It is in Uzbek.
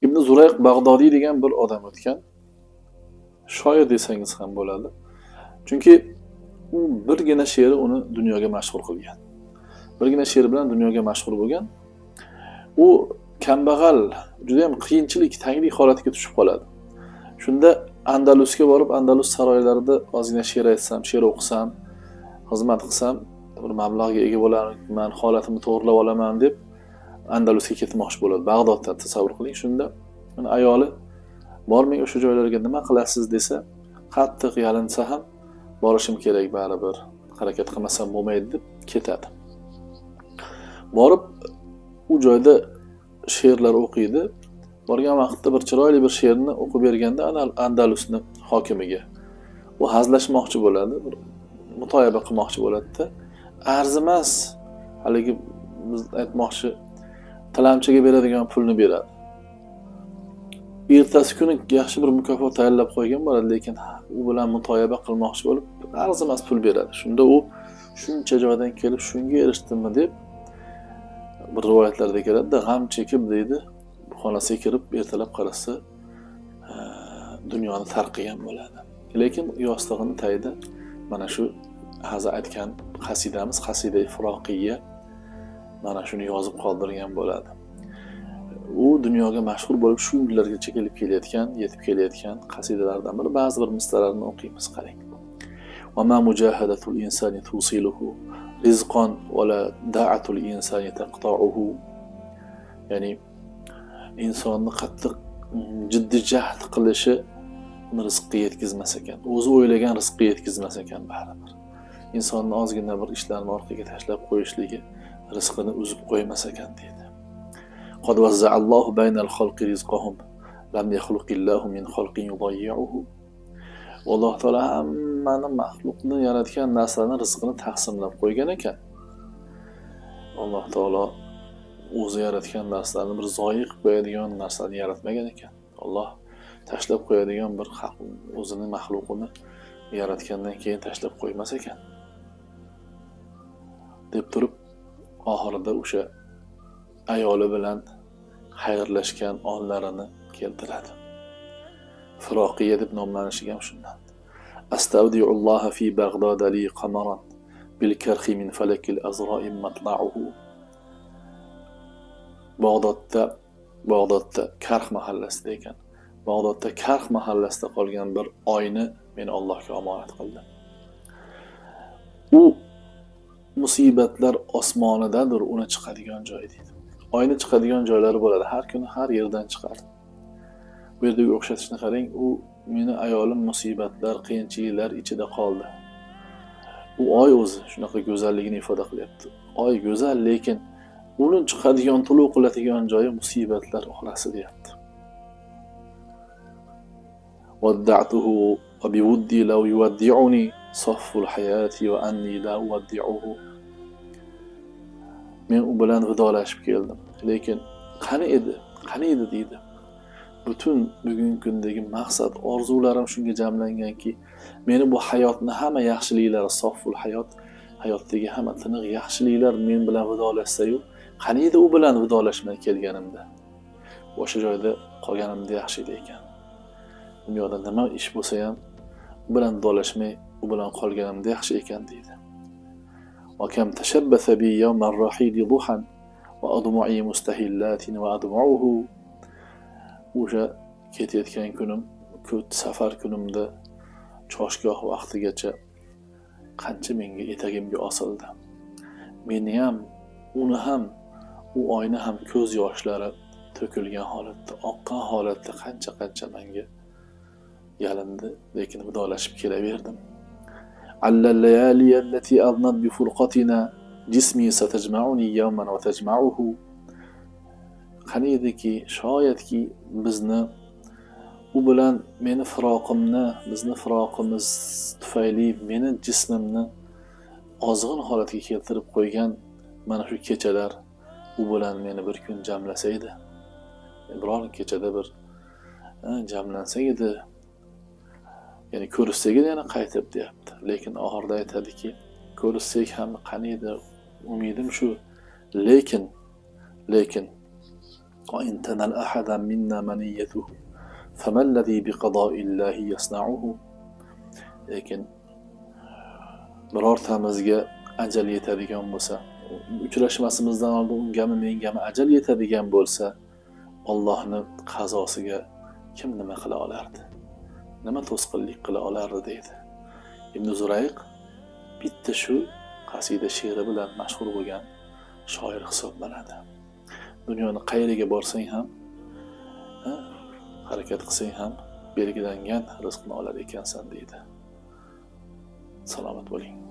Ibn Zurayq Bag'dodiy degan bir odam o'tgan. Shoir desangiz ham bo'ladi. Chunki u birgina she'ri uni dunyoga mashhur qilgan. Birgina she'ri bilan dunyoga mashhur bo'lgan. U kambag'al, juda ham qiyinchilik, tanglik holatiga tushib qoladi. Shunda Andalusga borib, Andalus saroylarida ozgina she'r aytsam, she'r o'qisam, xizmat qilsam, bir mablag'ga ega bo'larman, holatimni to'g'rilab olaman deb Andalusga ketmoqchi bo'ladi. Bag'doddan tasavvur qiling. Shunda uni ayoli bormang o'sha joylarga nima qilasiz desa, qattiq yalinsa ham borishim kerak baribir. Harakat qilmasam bo'lmaydi deb ketadi. Borib u joyda she'rlar o'qiydi. Borgan vaqtda bir chiroyli bir she'rni o'qib berganda Andalusni hokimiga u hazlashmoqchi bo'ladi, bir mutoyaba qilmoqchi bo'ladi-da, arzimas haligi biz aytmoqchi tilamchiga beradigan pulni beradi. Ertasi kuni yaxshi bir mukofot tayinlab qo'ygan bo'ladi, lekin u bilan mutoyaba qilmoqchi bo'lib arzimas pul beradi. Shunda u shuncha joydan kelib shunga erishdimmi deb bir rivoyatlarda keladi-da, g'am chekib deydi, xonasiga kirib ertalab qarasa dunyoni tark qilgan bo'ladi. Lekin yostig'ini tagida mana shu hozir aytgan qasidamiz, qasida Ifroqiyya mana shuni yozib qoldirgan bo'ladi. U dunyoga mashhur bo'lib shu yillargacha kelib kelayotgan, yetib kelayotgan qasidalardan biri. Ba'zi bir misralarni o'qiymiz, qarang. Va ma mujahadatul insani tusiluhu rizqan va la da'atul insani taqta'uhu. Ya'ni insonni qattiq jiddiy jahd qilishi uni rizqqa yetkazmas ekan. O'zi o'ylagan rizqqa yetkazmas ekan baribir. Insonni ozgina bir ishlarni orqaga tashlab qo'yishligi rizqini uzib qo'ymas ekan deydi. Qad wazza'allohu baynal xalqi rizqahum lam yakhluqillahu min xalqin yudayyi'uhu. Alloh taolo hammani maxluqni yaratgan narsalarni rizqini taqsimlab qo'ygan ekan. Alloh taolo o'zi yaratgan narsalarni bir zoyi qilib qo'yadigan narsalarni yaratmagan ekan. Alloh tashlab qo'yadigan bir o'zini maxluqini yaratgandan keyin tashlab qo'ymas ekan. deb turib oxirida o'sha ayoli bilan xayrlashgan onlarini keltiradi. Firoqiyya deb nomlanishiga ham shundan. Astaudiulloh fi Bag'dod li qamaran bil karxi min falakil azra'i matla'uhu. Bag'dodda Karx mahallasida ekan. Bag'dodda Karx mahallasida qolgan bir oyni men Allohga omonat qildim. U musibatlar osmonidadir, uni chiqadigan joy deydi. Oyni chiqadigan joylari bo'ladi, har kuni har yerdan chiqadi. Bu yerdagi o'xshatishni qarang, u meni ayolim musibatlar, qiyinchiliklar ichida qoldi. U oy o'zi shunaqa go'zalligini ifoda qilyapti. Oy go'zal, lekin uni chiqadigan, tuluv qiladigan joyi musibatlar orasi deyapti. Wadda'tuhu wa biwuddi law yuwaddi'uni safful hayati wa anni la uwaddi'uhu. Men u bilan vidolashib keldim. Lekin qani edi deydi. Butun bugungi kundagi maqsad, orzularim shunga jamlanganki, meni bu hayotni hamma yaxshiliklari, safful hayotdagi hamma tiniq yaxshiliklar men bilan vidolashsa-yu, qani edi u bilan vidolashmay kelganimda. O'sha joyda qolganimda yaxshi edi ekan. Dunyoda nima ish bo'lsa ham u bilan vidolashmay, u bilan qolganimda yaxshi ekan deydi. Wa kam tashabbatha bi yawm ar-rahil duhan wa admu'i mustahillatin wa admu'uhu. O'sha ketayotgan kunim, safar kunimda choshgoh vaqtigacha qancha menga etagimga osildi. Meni ham, uni ham, u oyni ham ko'z yoshlari to'kilgan holatda, oqqan holatda qancha menga yalindi, lekin vidolashib kelaverdim. Allal layali allati adnat bi furqatina jismi satajma'uni yawman wa tajma'uhu. Qani ediki, shoyatki bizni u bilan bizni firoqimiz tufayli meni jismimni ozg'in holatga keltirib qo'ygan mana shu kechalar u bilan meni bir kun jamlasaydi. Biror kechada bir jamlansak edi. Ya'ni ko'rishsak edi yana qaytib deyapti. Lekin oxirida aytadiki, ko'rishsak ham qani edi, umidim shu. Lekin وإن تنل أحدا منا منيته فما الذي بقضاء الله يصنعه. lekin birortamizga ajal yetadigan bo'lsa, uchrashmasimizdan oldin ungami mengami ajal yetadigan bo'lsa, Allohning qazosiga kim nima qila olardi? Nima to'sqinlik qila olardi deydi. Ibn Zurayq bitta shu qasida she'ri bilan mashhur bo'lgan shoir hisoblanadi. Dunyoni qayeriga borsang ham, harakat qilsang ham belgilangan rizqni olar ekansan deydi. Salomat bo'ling.